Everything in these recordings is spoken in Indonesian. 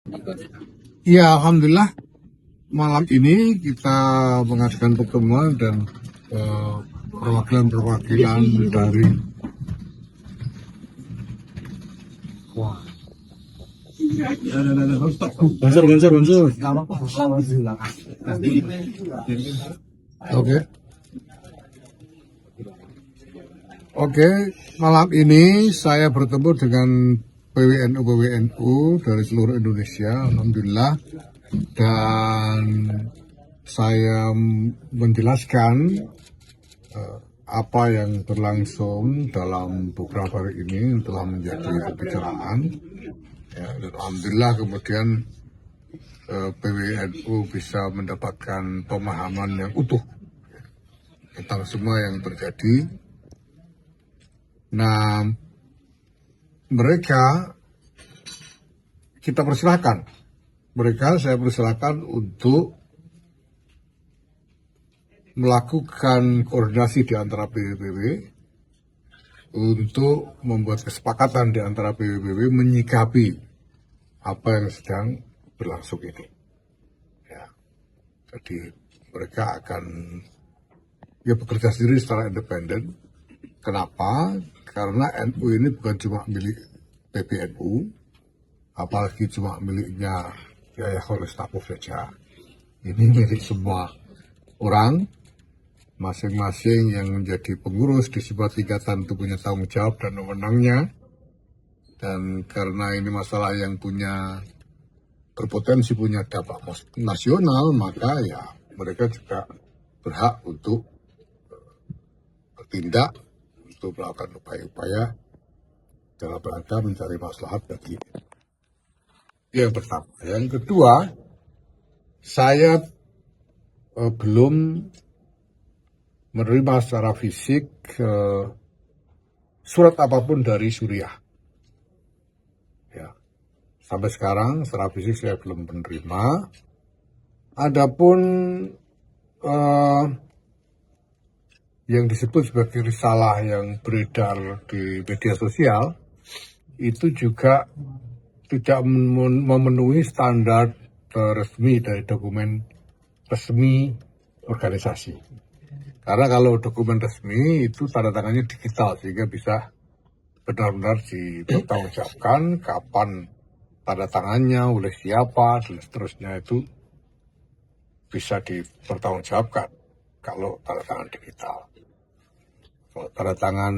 Ya, alhamdulillah malam ini kita mengadakan pertemuan dan perwakilan-perwakilan dari Oke. Oke, malam ini saya bertemu dengan PWNU dari seluruh Indonesia, alhamdulillah, dan saya menjelaskan apa yang berlangsung dalam beberapa hari ini telah menjadi pembicaraan. Ya, dan alhamdulillah kemudian PWNU bisa mendapatkan pemahaman yang utuh tentang semua yang terjadi. Nah, saya persilahkan untuk melakukan koordinasi di antara PWBW untuk membuat kesepakatan di antara PWBW menyikapi apa yang sedang berlangsung ini. Ya, jadi mereka akan bekerja sendiri secara independen. Kenapa? Karena NU ini bukan cuma milik PBNU, apalagi cuma miliknya Yahya Khalil Stakuf saja. Ini milik semua orang, masing-masing yang menjadi pengurus di sebuah tingkatan itu punya tanggung jawab dan wewenangnya. Dan karena ini masalah yang berpotensi punya dampak nasional, maka ya mereka juga berhak untuk bertindak, untuk melakukan upaya-upaya dalam rangka mencari maslahat bagi yang pertama. Yang kedua, saya belum menerima secara fisik surat apapun dari Suriah. Ya, sampai sekarang secara fisik saya belum menerima. Adapun yang disebut sebagai risalah yang beredar di media sosial itu juga tidak memenuhi standar resmi dari dokumen resmi organisasi. Karena kalau dokumen resmi itu tanda tangannya digital sehingga bisa benar-benar dipertanggungjawabkan kapan tanda tangannya, oleh siapa, dan seterusnya itu bisa dipertanggungjawabkan kalau tanda tangan digital. Kalau tanda tangan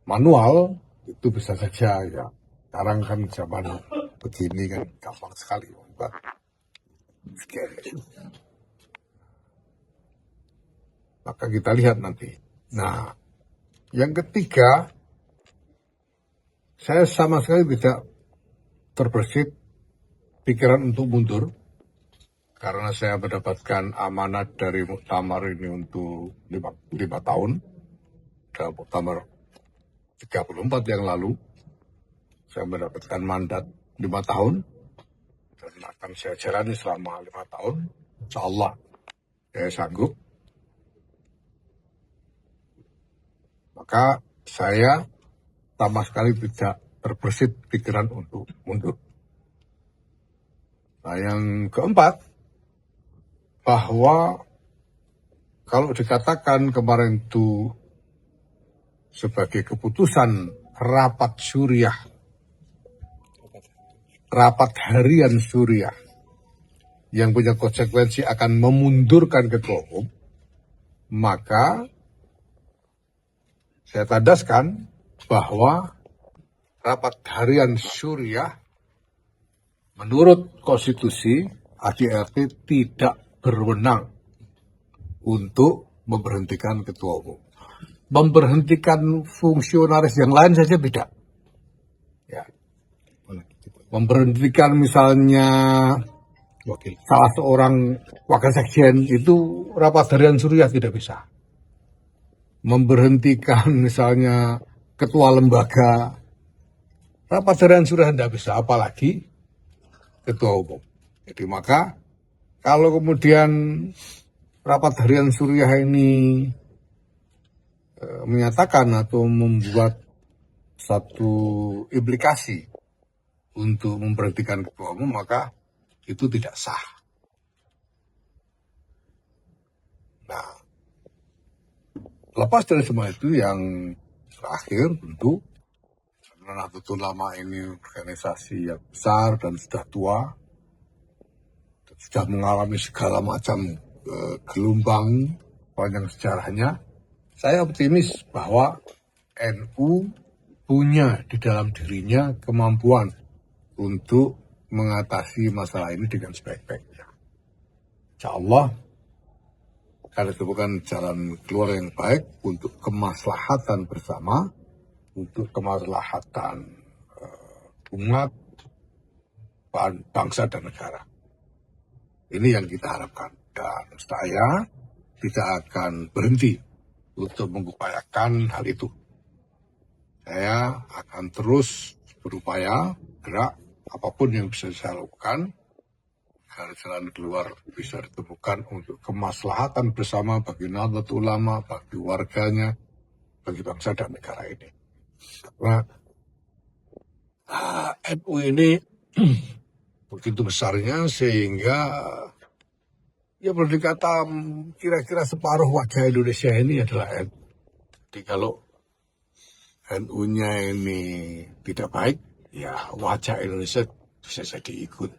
manual itu bisa saja ya. Sekarang kan zaman begini kan gampang sekali buat scan. Maka kita lihat nanti. Nah, yang ketiga, saya sama sekali tidak terbersit pikiran untuk mundur. Karena saya mendapatkan amanat dari muktamar ini untuk 5 tahun. Dalam muktamar 34 yang lalu, saya mendapatkan mandat 5 tahun. Dan akan saya jalani selama 5 tahun. Insya Allah saya sanggup. Maka saya sama sekali tidak terbersit pikiran untuk mundur. Nah, yang keempat, bahwa kalau dikatakan kemarin itu sebagai keputusan rapat Suriah, rapat harian Suriah yang punya konsekuensi akan memundurkan ketua umum, maka saya tandaskan bahwa rapat harian Suriah menurut konstitusi ADRT tidak berwenang untuk memberhentikan ketua umum. Memberhentikan fungsionaris yang lain saja tidak. Ya. Memberhentikan misalnya salah seorang wakil sekjen itu rapat harian Suriah tidak bisa. Memberhentikan misalnya ketua lembaga rapat harian Suriah tidak bisa, apalagi ketua umum. Jadi maka kalau kemudian rapat harian Suriah ini menyatakan atau membuat satu implikasi untuk memberhentikan ketua umum, maka itu tidak sah. Nah, lepas dari semua itu, yang terakhir tentu karena Nahdlatul Ulama ini organisasi yang besar dan sudah tua, sudah mengalami segala macam gelombang panjang sejarahnya, saya optimis bahwa NU punya di dalam dirinya kemampuan untuk mengatasi masalah ini dengan sebaik-baiknya. Insya Allah akan ditemukan jalan keluar yang baik untuk kemaslahatan bersama, untuk kemaslahatan umat, bangsa dan negara. Ini yang kita harapkan, dan saya tidak akan berhenti untuk mengupayakan hal itu. Saya akan terus berupaya gerak apapun yang bisa saya lakukan agar jalan keluar bisa ditemukan untuk kemaslahatan bersama bagi Nahdlatul Ulama, bagi warganya, bagi bangsa dan negara ini. Karena NU ini begitu besarnya sehingga ya boleh dikata kira-kira separuh wajah Indonesia ini adalah NU. Jadi kalau NU-nya ini tidak baik, ya wajah Indonesia bisa jadi ikut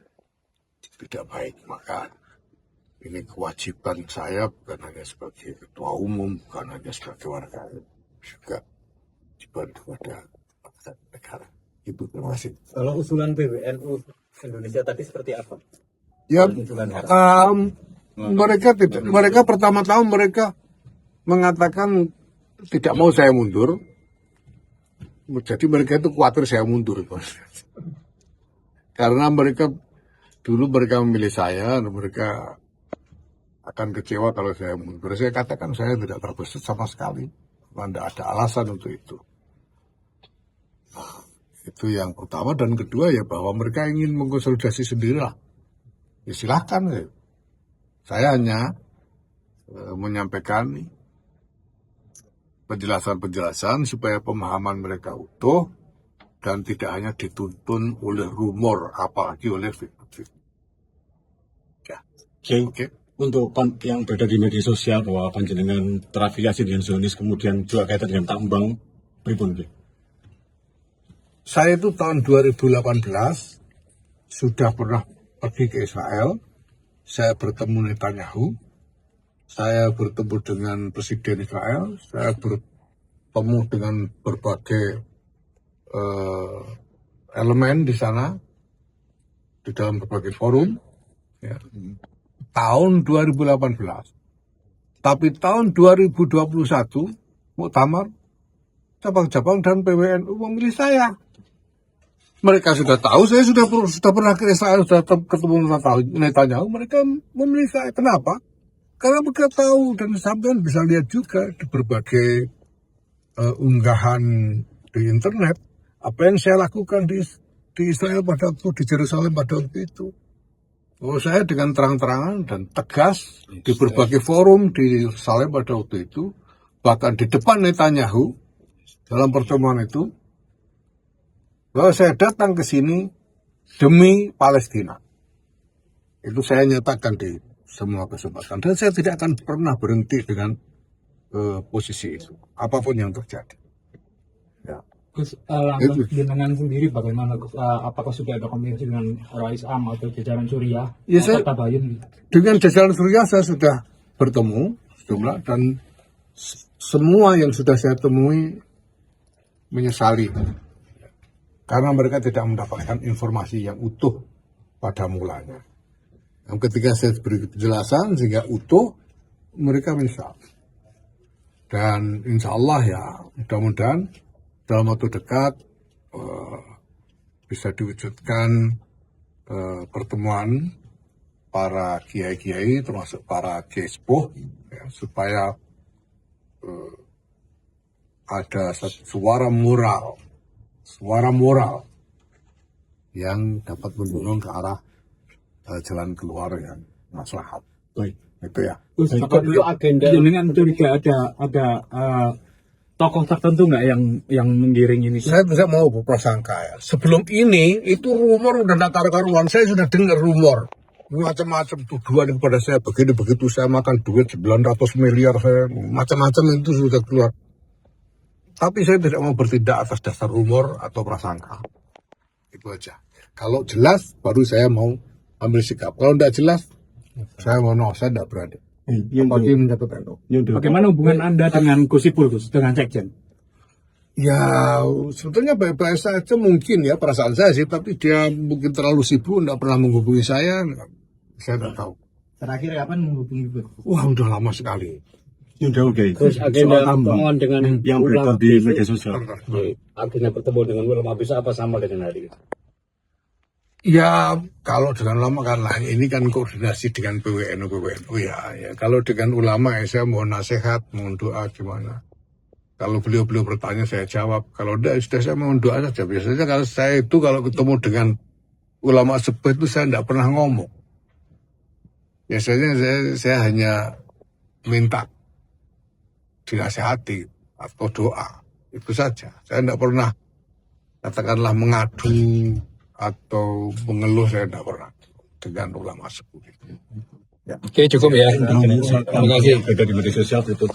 tidak baik. Maka ini kewajiban saya bukan hanya sebagai ketua umum, bukan hanya sebagai warga, juga kewajiban kepada bangsa dan negara. Itu terima kasih. Kalau usulan PBNU Indonesia tadi seperti apa? Ya, mereka pertama-tama mereka mengatakan tidak mau saya mundur. Jadi mereka itu khawatir saya mundur. Karena dulu mereka memilih saya, dan mereka akan kecewa kalau saya mundur. Saya katakan saya tidak terbesit sama sekali. Tidak ada alasan untuk itu. Nah, itu yang pertama. Dan kedua ya bahwa mereka ingin mengkonsolidasi sendirilah. Ya silahkan. Ya. Saya hanya menyampaikan penjelasan-penjelasan supaya pemahaman mereka utuh dan tidak hanya dituntun oleh rumor, apalagi oleh fitnah. Ya. Oke. Untuk yang berada di media sosial bahwa panjenengan terafiliasi dengan Zionis kemudian juga kaitan dengan tambang, pripun? Saya itu tahun 2018 sudah pernah pergi ke Israel. Saya bertemu Netanyahu. Saya bertemu dengan Presiden Israel. Saya bertemu dengan berbagai elemen di sana, di dalam berbagai forum. Ya. Tahun 2018. Tapi tahun 2021, Muktamar, cabang-cabang dan PWNU memilih saya. Mereka sudah tahu, saya sudah pernah ke Israel, sudah ketemu Netanyahu, mereka memilih saya. Kenapa? Karena mereka tahu, dan sampean bisa lihat juga di berbagai unggahan di internet, apa yang saya lakukan di Israel pada waktu, di Yerusalem pada waktu itu. Oh, saya dengan terang-terangan dan tegas di berbagai forum di Yerusalem pada waktu itu, bahkan di depan Netanyahu dalam pertemuan itu, bahwa saya datang ke sini demi Palestina. Itu saya nyatakan di semua kesempatan, dan saya tidak akan pernah berhenti dengan posisi itu, apapun yang terjadi. Ya. Gus, dengan sendiri bagaimana? Apakah sudah ada komunikasi dengan Rais Am atau jajaran Suriah? Ya, dengan jajaran Suriah saya sudah bertemu sejumlah, dan semua yang sudah saya temui menyesali karena mereka tidak mendapatkan informasi yang utuh pada mulanya. Ketika saya beri penjelasan sehingga utuh, mereka menyesal. Dan insya Allah ya, mudah-mudahan dalam waktu dekat bisa diwujudkan pertemuan para kiai-kiai, termasuk para kiai sepuh, ya, supaya ada suara moral yang dapat mendorong ke arah jalan keluar yang maslahat. Baik. Itu ya. Terus itu agenda dengan curiga ada tokoh tertentu nggak yang menggiring ini? Saya bisa mau berprasangka ya. Sebelum ini itu rumor udah tak karu-karuan. Saya sudah dengar rumor macam-macam tuduhan kepada saya begini begitu, saya makan duit 900 miliar, saya macam-macam itu sudah keluar. Tapi saya tidak mau bertindak atas dasar rumor atau prasangka. Itu aja. Kalau jelas baru saya mau ambil sikap. Kalau tidak jelas saya mau saya tidak berani. Apalagi menyatakan Bagaimana hubungan Anda dengan Gus Ipul, Gus, dengan Sekjen? ya sebetulnya baik-baik saja mungkin ya perasaan saya sih, tapi dia mungkin terlalu sibuk tidak pernah menghubungi saya tidak tahu. Terakhir kapan menghubungi Gus? Wah udah lama sekali. Udah oke. Terus agenda pertemuan dengan Yang beredar di media sosial. agenda pertemuan dengan ulama bisa apa sama dengan hari ini? Ya kalau dengan ulama kan lain, ini kan koordinasi dengan PWNU ya. Kalau dengan ulama ya saya mohon nasihat, mohon doa gimana. Kalau beliau bertanya saya jawab. Kalau tidak sudah saya mohon doa saja. Biasanya kalau saya itu kalau ketemu dengan ulama sepuh itu saya tidak pernah ngomong. Biasanya saya hanya minta dinasehati atau doa, itu saja. Saya tidak pernah katakanlah mengadu atau mengeluh, saya tidak pernah dengan ulama sepuh itu. Oke, cukup ya. Terima kasih. Beredar di media sosial itu.